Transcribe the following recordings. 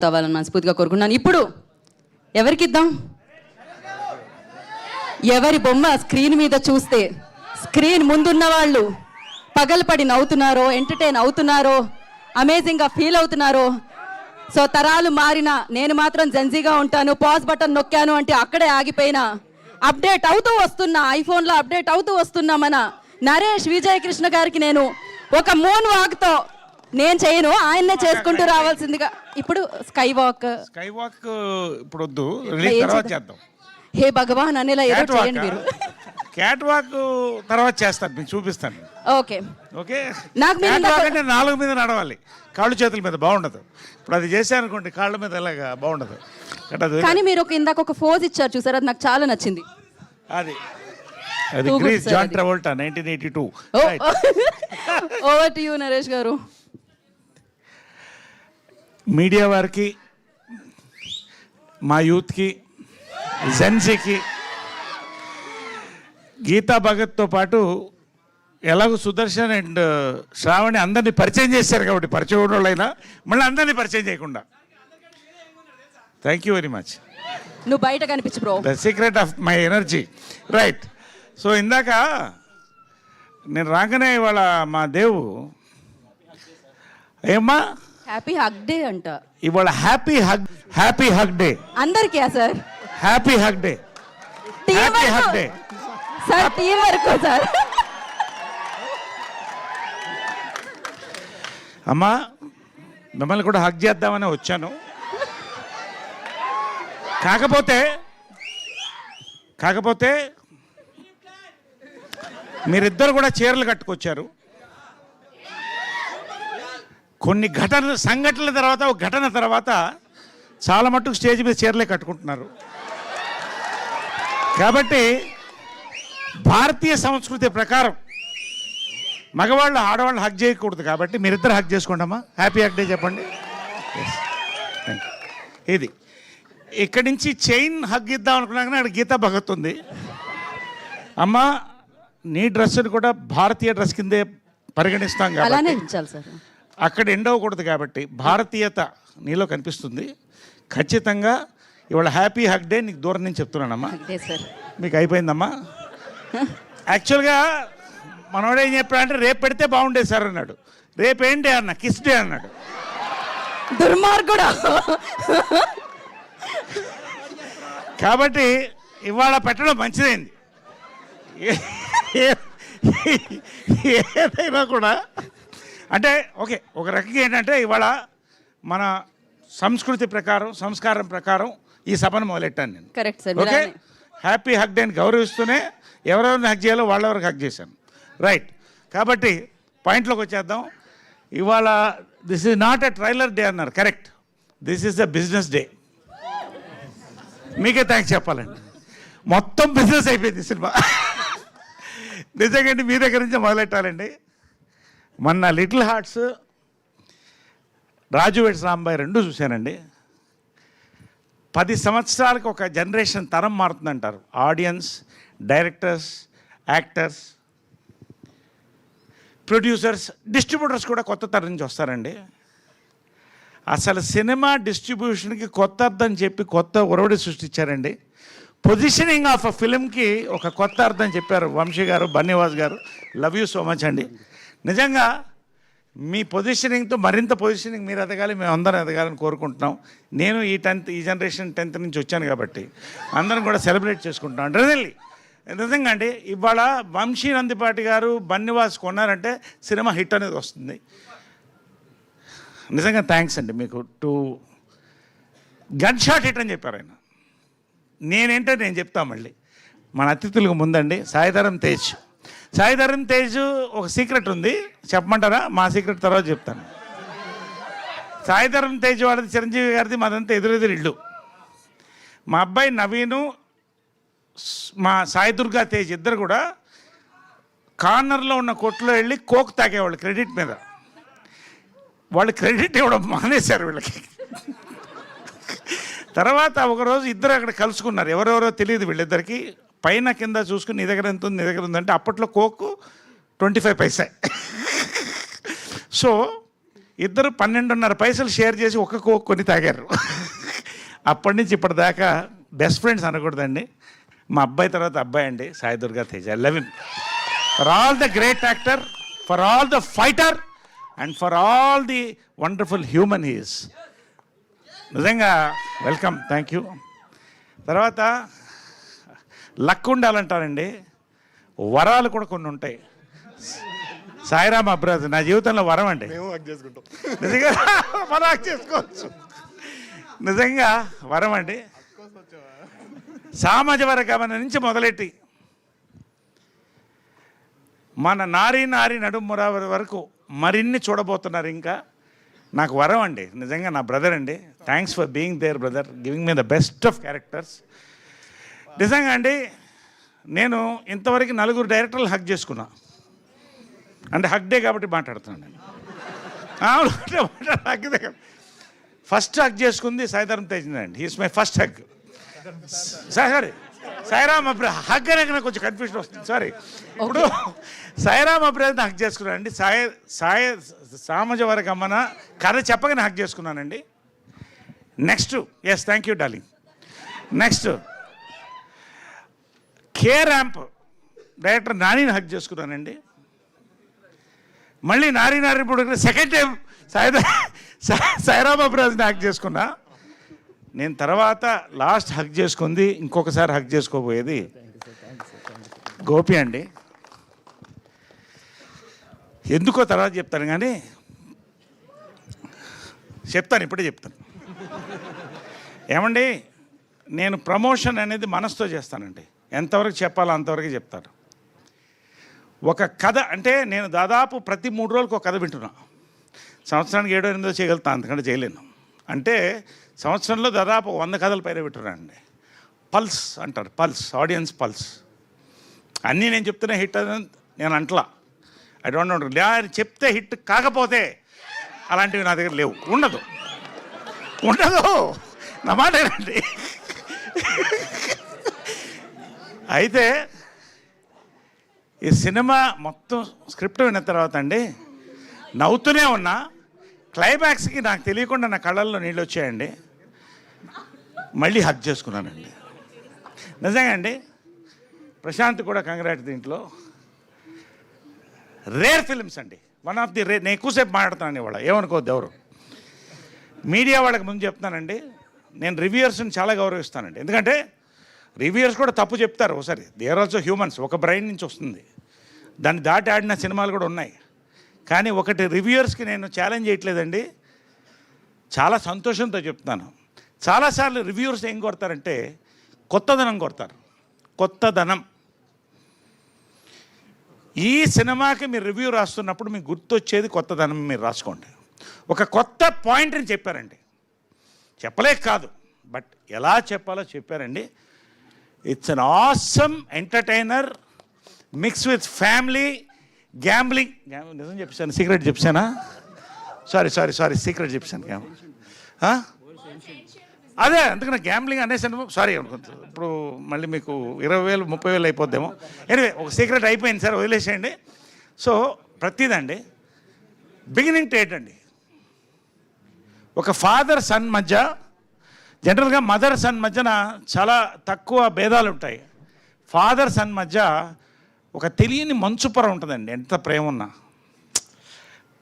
అవ్వాలని మనస్ఫూర్తిగా కోరుకున్నాను. ఇప్పుడు ఎవరికి ఇద్దాం? ఎవరి బొమ్మ స్క్రీన్ మీద చూస్తే స్క్రీన్ ముందున్న వాళ్ళు పగలపడి నవ్వుతున్నారో, ఎంటర్టైన్ అవుతున్నారో, అమేజింగ్గా ఫీల్ అవుతున్నారో. సో తరాలు మారిన నేను మాత్రం జెన్జీగా ఉంటాను, పాజ్ బటన్ నొక్కాను అంటే అక్కడే ఆగిపోయినా అప్డేట్ అవుతూ వస్తున్నా, ఐఫోన్లో అప్డేట్ అవుతూ వస్తున్నా మన నరేష్ విజయ్ కృష్ణ గారికి నేను ఒక మూన్ వాక్తో నేను చేయను, ఆయన్నే చేసుకుంటూ రావాల్సిందిగా. ఇప్పుడు స్కై వాక్ ఇప్పుడు వద్దు, తర్వాత చేద్దాం. హే భగవాన్ అనేలా ఏదో చేయండి మీరు. క్యాట్ వాక్ తర్వాత చేస్తాను, మీకు చూపిస్తాను. Okay okay. నాకు అంటే 4 మీద నడవాలి, కాళ్ళు చేతుల మీద బాగుండదు. ఇప్పుడు అది చేశాను అనుకోండి, కాళ్ళ మీద ఎలాగా బాగుండదు. కానీ మీరు ఇందాక ఒక ఫోజ్ ఇచ్చారు చూసారు, అది నాకు చాలా నచ్చింది. అది Grease John Travolta 1982. Over to you Naresh garu. Media వారికి, మా యూత్కి, జెన్సీకి గీతా భగత్తో పాటు ఎలాగో సుదర్శన్ అండ్ శ్రావణి అందరినీ పరిచయం చేశారు కాబట్టి, పరిచయం వాళ్ళైనా మళ్ళీ అందరినీ పరిచయం చేయకుండా. Thank you very much. నువ్వు బయట కనిపించు bro, the secret of my energy. Right. So ఇందాక నేను రాగానే ఇవాళ మా దేవు ఏమ్మా హ్యాపీ హగ్ డే అంట. ఇవాళ హ్యాపీ హగ్ డే అందరికీ sir. Happy hug day. Happy hug day sir, team వరకు సార్. అమ్మా మిమ్మల్ని కూడా హగ్ చేద్దామని వచ్చాను. కాకపోతే మీరిద్దరు కూడా చీరలు కట్టుకొచ్చారు. కొన్ని సంఘటనల తర్వాత, ఒక ఘటన తర్వాత చాలా మట్టుకు స్టేజ్ మీద చీరలే కట్టుకుంటున్నారు. కాబట్టి భారతీయ సంస్కృతి ప్రకారం మగవాళ్ళు ఆడవాళ్ళు హగ్ చేయకూడదు. కాబట్టి మీరిద్దరు హగ్ చేసుకోండి అమ్మా. హ్యాపీ హగ్ డే చెప్పండి. ఇది ఇక్కడి నుంచి చైన్ హగ్ ఇద్దాం అనుకున్నాక అక్కడ గీతా భగత్ ఉంది. అమ్మ నీ డ్రెస్సుని కూడా భారతీయ డ్రెస్ కిందే పరిగణిస్తాం కాబట్టి అక్కడ ఎండ్ అవ్వకూడదు. కాబట్టి భారతీయత నీలో కనిపిస్తుంది. ఖచ్చితంగా ఇవాళ హ్యాపీ హగ్ డే నీకు దూరం నుంచి చెప్తున్నానమ్మా. మీకు అయిపోయిందమ్మా. యాక్చువల్గా మనోడు ఏం చెప్పాడంటే రేపు పెడితే బాగుండేది సార్ అన్నాడు. రేపు ఏంటి అన్న, కిస్ డే అన్నాడు. దుర్మార్గుడా. కాబట్టి ఇవాళ పెట్టడం మంచిదైంది. ఏదైనా కూడా అంటే ఓకే, ఒక రకంగా ఏంటంటే ఇవాళ మన సంస్కృతి ప్రకారం, సంస్కారం ప్రకారం ఈ సభను మొదలెట్టాను నేను. Correct sir. Okay, happy hug డేని గౌరవిస్తూనే ఎవరెవరిని హగ్ చేయాలో వాళ్ళెవరికి హగ్ చేశాను. రైట్. కాబట్టి పాయింట్లోకి వచ్చేద్దాం. ఇవాళ this is not a trailer day అన్నారు. Correct, this is the business day. మీకే థ్యాంక్స్ చెప్పాలండి. మొత్తం బిజినెస్ అయిపోయింది సినిమా. నిజంగా మీ దగ్గర నుంచి మొదలెట్టాలండి. మొన్న Little Hearts, Raju weds Rambai 2 చూశానండి. 10 సంవత్సరాలకు ఒక జనరేషన్ తరం మారుతుందంటారు. Audience, directors, actors, producers, distributors కూడా కొత్త తరం నుంచి వస్తారండి. అసలు సినిమా డిస్ట్రిబ్యూషన్కి కొత్త అర్థం చెప్పి కొత్త ఒరవడి సృష్టించారండి. పొజిషనింగ్ ఆఫ్ అ ఫిలింకి ఒక కొత్త అర్థం చెప్పారు వంశీ గారు, బన్నీవాస్ గారు. లవ్ యూ సో మచ్ అండి. నిజంగా మీ పొజిషనింగ్తో మరింత పొజిషనింగ్ మీరు ఎదగాలి, మేము అందరం ఎదగాలని కోరుకుంటున్నాం. నేను ఈ జనరేషన్ 10th నుంచి వచ్చాను కాబట్టి అందరం కూడా సెలబ్రేట్ చేసుకుంటున్నాం. నిజంగా అండి ఇవాళ వంశీ నందిపాటి గారు, బన్నీవాస్ కొన్నారంటే సినిమా హిట్ అనేది వస్తుంది. నిజంగా థ్యాంక్స్ అండి మీకు. గన్ షాట్ హిట్ అని చెప్పారు ఆయన. నేను చెప్తాను మళ్ళీ. మన అతిథులకు ముందండి సాయిధరం తేజ్ ఒక సీక్రెట్ ఉంది, చెప్పమంటారా? మా సీక్రెట్ తర్వాత చెప్తాను. సాయిధరం తేజ్ వాడిది, చిరంజీవి గారిది, మాదంతా ఎదురెదురు ఇల్లు. మా అబ్బాయి నవీను, మా సాయి దుర్గా తేజ్ ఇద్దరు కూడా కార్నర్లో ఉన్న కొట్లో వెళ్ళి కోక్ తాగేవాళ్ళు క్రెడిట్ మీద. వాళ్ళు క్రెడిట్ ఇవ్వడం మానేశారు వీళ్ళకి. తర్వాత ఒకరోజు ఇద్దరు అక్కడ కలుసుకున్నారు. ఎవరెవరో తెలియదు వీళ్ళిద్దరికి. పైన కింద చూసుకుని నీ దగ్గర ఎంత ఉంది, నీ దగ్గర ఉందంటే అప్పట్లో కోక్ 25 పైసా. సో ఇద్దరు 12.5 పైసలు షేర్ చేసి ఒక్క కోక్ కొని తాగారు. అప్పటి నుంచి ఇప్పటిదాకా బెస్ట్ ఫ్రెండ్స్ అనకూడదండి. మా అబ్బాయి తర్వాత అబ్బాయి అండి Sai Durga Tej. I love him for all the great actor, for all the fighter and for all the wonderful human he is. నిజంగా వెల్కమ్, థ్యాంక్ యూ. తర్వాత లక్ ఉండాలంటారండి, వరాలు కూడా కొన్ని ఉంటాయి. సాయిరామ్ అబ్రాజ్ నా జీవితంలో వరం అండి. నిజంగా మనం హక్ చేసుకోవచ్చు, నిజంగా వరం అండి. సామాజిక గమనం నుంచి మొదలెట్టి మన నారీ నడుముర వరకు మరిన్ని చూడబోతున్నారు. ఇంకా నాకు వరం అండి, నిజంగా నా బ్రదర్ అండి. Thanks for being there brother, giving me the best of characters. నిజంగా అండి, నేను ఇంతవరకు 4 డైరెక్టర్లు హక్ చేసుకున్నా. అంటే హక్ డే కాబట్టి మాట్లాడుతున్నాను. ఫస్ట్ హక్ చేసుకుంది సాయిధరం తేజ్ అండి. He's my first hug. Sorry Sairam Abraj hug అనేది నాకు కొంచెం కన్ఫ్యూజన్ వస్తుంది, సారీ. ఇప్పుడు సాయిరామ్ అబ్రాజ్ హక్ చేసుకున్నాను అండి. సామాజిక గమన కథ చెప్పగానే హక్ చేసుకున్నానండి. Next, yes thank you darling. Next K ramp director నానిని హక్ చేసుకున్నానండి. మళ్ళీ నారీ ఇప్పుడు సెకండ్ టైం సాయిరామ్ అబ్రాజ్ని హక్ చేసుకున్నా. నేను తర్వాత లాస్ట్ హక్ చేసుకుంది, ఇంకొకసారి హక్ చేసుకోబోయేది గోపి అండి. ఎందుకో తర్వాత చెప్తాను, కానీ చెప్తాను, ఇప్పుడే చెప్తాను. ఏమండి, నేను ప్రమోషన్ అనేది మనసుతో చేస్తానండి. ఎంతవరకు చెప్పాలో అంతవరకు చెప్తాను. ఒక కథ అంటే నేను దాదాపు ప్రతి 3 రోజులకు ఒక కథ వింటున్నా. సంవత్సరానికి 7-8 చేయగలుగుతాను, అంతకంటే చేయలేను. అంటే సంవత్సరంలో దాదాపు 100 కథల పైన వింటున్నానండి. పల్స్ అంటారు, పల్స్, ఆడియన్స్ పల్స్. అన్నీ నేను చెప్తున్నా హిట్ అని నేను అంటలా. ఐ డోంట్ నో, చెప్తే హిట్ కాకపోతే అలాంటివి నా దగ్గర లేవు, ఉండదు నా మాట ఏంటండి. అయితే ఈ సినిమా మొత్తం స్క్రిప్ట్ విన్న తర్వాత అండి నవ్వుతూనే ఉన్నా. క్లైమాక్స్కి నాకు తెలియకుండా నా కళ్ళల్లో నీళ్ళు వచ్చాయండి. మళ్ళీ హక్ చేసుకున్నానండి. నిజంగా అండి, ప్రశాంత్ కూడా కంగ్రాట్. దీంట్లో రేర్ ఫిల్మ్స్ అండి, వన్ ఆఫ్ ది రేర్. నేను ఎక్కువసేపు మాట్లాడుతాను ఇవాళ, ఏమనుకోవద్దు ఎవరు. మీడియా వాళ్ళకి ముందు చెప్తానండి, నేను రివ్యూయర్స్ని చాలా గౌరవిస్తానండి. ఎందుకంటే రివ్యూయర్స్ కూడా తప్పు చెప్తారు ఒకసారి. దే ఆర్ ఆల్సో హ్యూమన్స్, ఒక బ్రెయిన్ నుంచి వస్తుంది. దాన్ని దాటి ఆడిన సినిమాలు కూడా ఉన్నాయి. కానీ ఒకటి రివ్యూయర్స్కి నేను ఛాలెంజ్ చేయట్లేదండి, చాలా సంతోషంతో చెప్తున్నాను. చాలాసార్లు రివ్యూయర్స్ ఏం కొడతారంటే కొత్తదనం కొడతారు, కొత్తదనం. ఈ సినిమాకి మీరు రివ్యూ రాస్తున్నప్పుడు మీకు గుర్తొచ్చేది కొత్తదనం మీరు రాసుకోండి. ఒక కొత్త పాయింట్ని చెప్పారండి, చెప్పలేక కాదు, బట్ ఎలా చెప్పాలో చెప్పారండి. It's an awesome entertainer mix with family gambling. నిజం చెప్పాను, సీక్రెట్ చెప్పానా? సారీ సీక్రెట్ చెప్పాను. అదే అందుకని గ్యాంబ్లింగ్ అనేసాను, సారీ అనుకుంటుంది. ఇప్పుడు మళ్ళీ మీకు 20,000 30,000 అయిపోద్దేమో. ఎనివే, ఒక సీక్రెట్ అయిపోయింది సార్, వదిలేసేయండి. సో ప్రతిదండి బిగినింగ్ టు ఎండ్ అండి. ఒక ఫాదర్ సన్ మధ్య, జనరల్గా మదర్ సన్ మధ్యన చాలా తక్కువ భేదాలు ఉంటాయి. ఫాదర్ సన్ మధ్య ఒక తెలియని మంచుపొర ఉంటుందండి, ఎంత ప్రేమ ఉన్నా.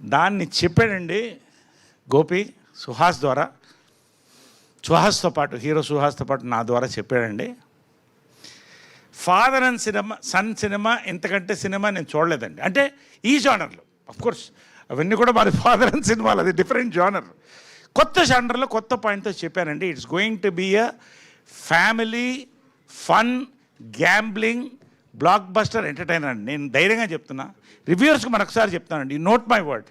దాన్ని చెప్పాడండి గోపి సుహాస్ ద్వారా. సుహాస్తో పాటు, హీరో సుహాస్తో పాటు నా ద్వారా చెప్పాడండి. Father and cinema, son cinema, ఇంతకంటే సినిమా నేను చూడలేదండి. అంటే ఈ జానర్లో అఫ్కోర్స్ అవన్నీ కూడా మాది ఫాదర్ అండ్ సినిమాలు, అది డిఫరెంట్ జానర్. కొత్త జానర్లో కొత్త పాయింట్తో చెప్పానండి. It's going to be a family fun gambling blockbuster entertainer అండి. నేను ధైర్యంగా చెప్తున్నా, రివ్యూవర్స్కి మరొకసారి చెప్తానండి, నోట్ మై వర్డ్.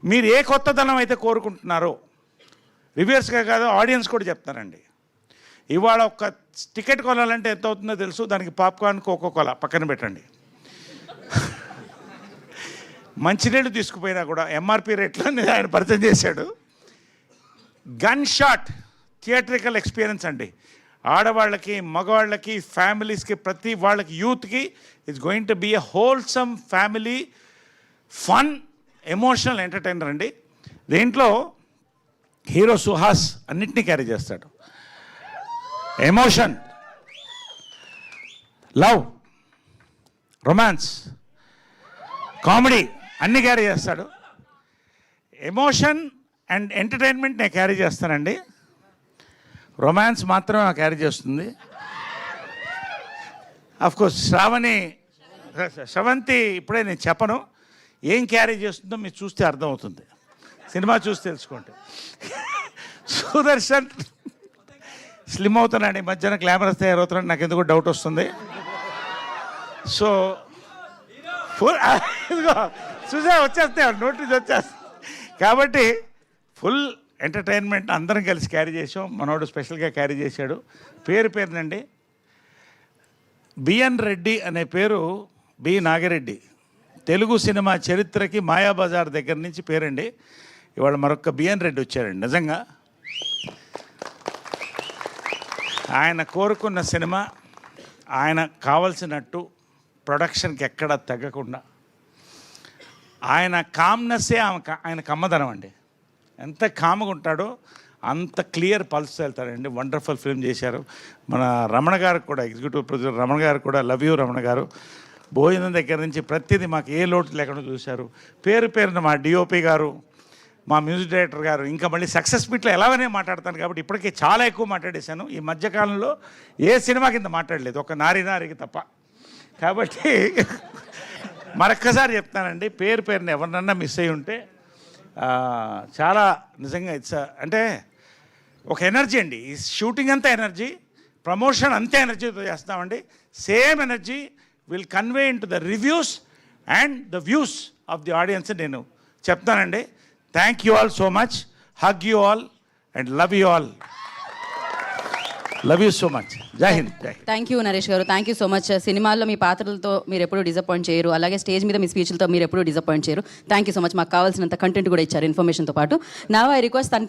మీరు ఏ కొత్తదనం అయితే కోరుకుంటున్నారో, రివ్యూవర్స్గా కాదు ఆడియన్స్ కూడా చెప్తానండి. ఇవాళ ఒక టికెట్ కొనాలంటే ఎంత అవుతుందో తెలుసు, దానికి పాప్కార్న్ కోకోకోలా పక్కన పెట్టండి. మంచినీళ్ళు తీసుకుపోయినా కూడా ఎంఆర్పి రేట్లో ఆయన పరిచయం చేశాడు. గన్ షాట్ థియేట్రికల్ ఎక్స్పీరియన్స్ అండి. ఆడవాళ్ళకి, మగవాళ్ళకి, ఫ్యామిలీస్కి, ప్రతి వాళ్ళకి, యూత్కి it's going to be a wholesome family fun emotional entertainer అండి. దీంట్లో హీరో సుహాస్ అన్నిటినీ క్యారీ చేస్తాడు. ఎమోషన్, లవ్, రొమాన్స్, కామెడీ అన్నీ క్యారీ చేస్తాడు. ఎమోషన్ అండ్ ఎంటర్టైన్మెంట్ నేను క్యారీ చేస్తానండి. రొమాన్స్ మాత్రమే నాకు క్యారీ చేస్తుంది. కోర్స్ శ్రవంతి ఇప్పుడే నేను చెప్పను, ఏం క్యారీ చేస్తుందో మీరు చూస్తే అర్థమవుతుంది, సినిమా చూసి తెలుసుకోండి. సుదర్శన్ స్లిమ్ అవుతున్నాడు, ఈ మధ్యన గ్లామరస్ తయారవుతున్నాడు, నాకు ఎందుకు డౌట్ వస్తుంది. సో చూసా వచ్చేస్తాయి, నోటీస్ వచ్చేస్తాయి. కాబట్టి ఫుల్ ఎంటర్టైన్మెంట్ అందరం కలిసి క్యారీ చేసాం. మనోడు స్పెషల్గా క్యారీ చేశాడు. పేరునండి, బిఎన్ రెడ్డి అనే పేరు బి నాగిరెడ్డి. తెలుగు సినిమా చరిత్రకి మాయాబజార్ దగ్గర నుంచి పేరండి. ఇవాళ మరొక బిఎన్ రెడ్డి వచ్చారండి. నిజంగా ఆయన కోరుకున్న సినిమా ఆయన కావలసినట్టు ప్రొడక్షన్కి ఎక్కడా తగ్గకుండా, ఆయన కామ్నెస్సే ఆయన కమ్మదనం అండి. ఎంత కామ్గా ఉంటాడో అంత క్లియర్ పల్స్ వెళ్తాడండి. వండర్ఫుల్ ఫిల్మ్ చేశారు. మన రమణ గారికి కూడా, ఎగ్జిక్యూటివ్ ప్రొడ్యూసర్ రమణ గారు కూడా, లవ్ యూ రమణ గారు. భోజనం దగ్గర నుంచి ప్రతిదీ మాకు ఏ లోటు లేకుండా చూశారు. పేరున మా డిఓపి గారు, మా మ్యూజిక్ డైరెక్టర్ గారు, ఇంకా మళ్ళీ సక్సెస్ మీట్లో ఎలాగనే మాట్లాడతాను కాబట్టి ఇప్పటికే చాలా ఎక్కువ మాట్లాడేశాను. ఈ మధ్యకాలంలో ఏ సినిమా కింద మాట్లాడలేదు, ఒక నారికి తప్ప. కాబట్టి మరొక్కసారి చెప్తానండి, పేరుని ఎవరినన్నా మిస్ అయ్యి ఉంటే చాలా నిజంగా అంటే ఒక ఎనర్జీ అండి. ఈ షూటింగ్ అంతా ఎనర్జీ, ప్రమోషన్ అంతే ఎనర్జీతో చేస్తామండి. Same energy will convey in to the reviews and the views of the audience నేను చెప్తానండి. Thank you all so much. Hug you all and love you all. Love you so much. జై Hind. Thank you Naresh గారు, thank you so much. సినిమాల్లో మీ పాత్రలతో మీరు ఎప్పుడూ disappoint చేయరు, అలాగే స్టేజ్ మీద మీ స్పీచ్లతో మీరు ఎప్పుడూ డిసప్పాయింట్ చేయరు. Thank you so much. మాకు కావాల్సినంత కంటెంట్ కూడా ఇచ్చారు ఇన్ఫర్మేషన్తో పాటు. నా ఐ రిక్వెస్ట్ తను